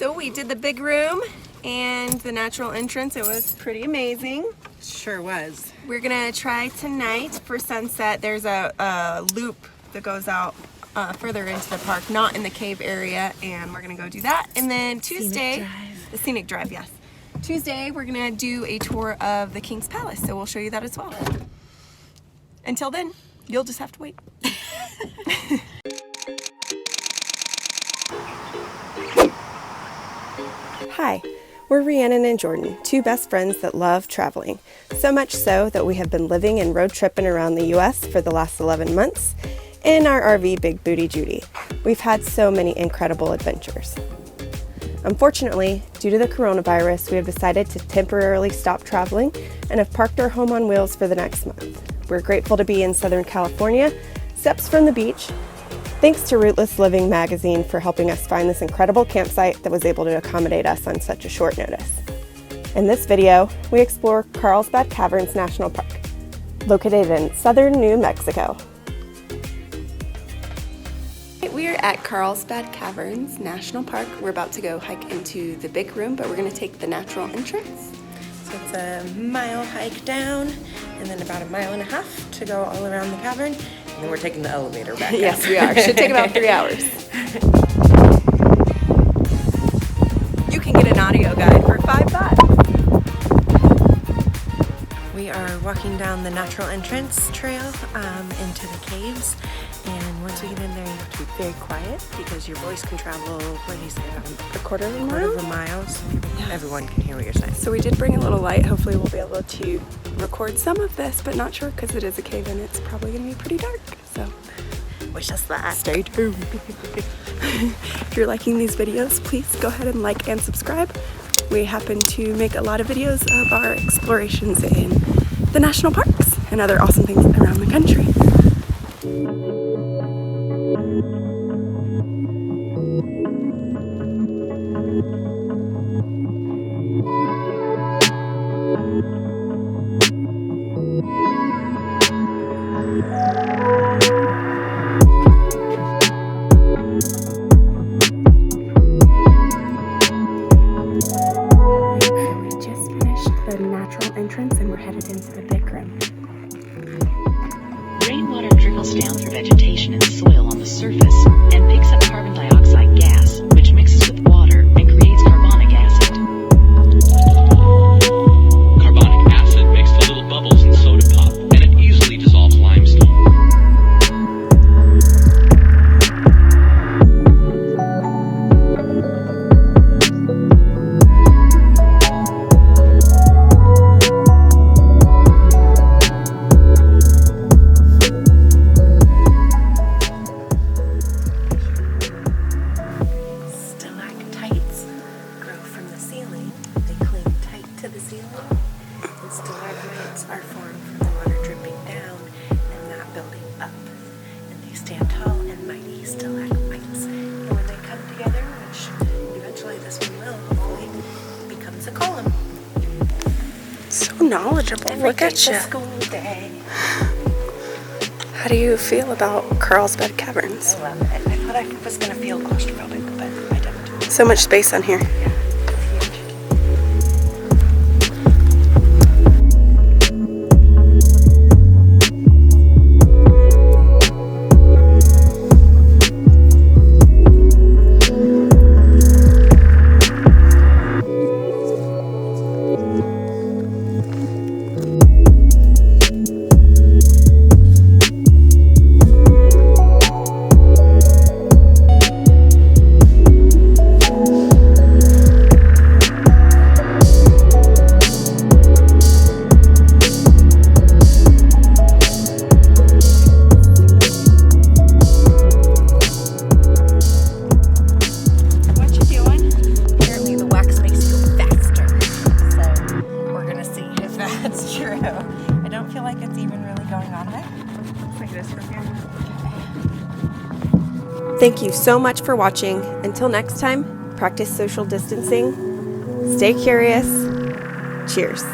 So we did the big room and the natural entrance. It was pretty amazing. Sure was. We're gonna try tonight for sunset. There's a loop that goes out further into the park, not in the cave area, and we're gonna go do that. And then Tuesday, the scenic drive, yes. Tuesday, we're gonna do a tour of the King's Palace, so we'll show you that as well. Until then, you'll just have to wait. Hi, we're Rhiannon and Jordan, two best friends that love traveling. So much so that we have been living and road tripping around the US for the last 11 months in our RV Big Booty Judy. We've had so many incredible adventures. Unfortunately, due to the coronavirus, we have decided to temporarily stop traveling and have parked our home on wheels for the next month. We're grateful to be in Southern California, steps from the beach. Thanks to Rootless Living magazine for helping us find this incredible campsite that was able to accommodate us on such a short notice. In this video, we explore Carlsbad Caverns National Park, located in southern New Mexico. We are at Carlsbad Caverns National Park. We're about to go hike into the big room, but we're going to take the natural entrance. So it's a mile hike down and then about a mile and a half to go all around the cavern. And then we're taking the elevator back Yes, up. we are. Should take about 3 hours. You can get an audio guide for $5. We are walking down the natural entrance trail into the caves. And once we get in there, you have to be very quiet because your voice can travel, what do you say, about a quarter of a mile? So everyone can hear what you're saying. So we did bring a little light. Hopefully we'll be able to record some of this, but not sure because it is a cave and it's probably going to be pretty dark. So Wish us that. Stay tuned. If you're liking these videos, please go ahead and like and subscribe. We happen to make a lot of videos of our explorations in the national parks and other awesome things around the country. Entrance and we're headed into the big room. Rainwater trickles down through vegetation and soil on the surface and picks up carbon dioxide gas, which mixes with water and creates carbonic acid. Carbonic acid makes the little bubbles in soda pop, and it easily dissolves limestone. So knowledgeable. Look at you. How do you feel about Carlsbad Caverns? I love it. I thought I was going to feel claustrophobic, but I don't. So much space on here. Thank you so much for watching. Until next time, practice social distancing, stay curious, cheers.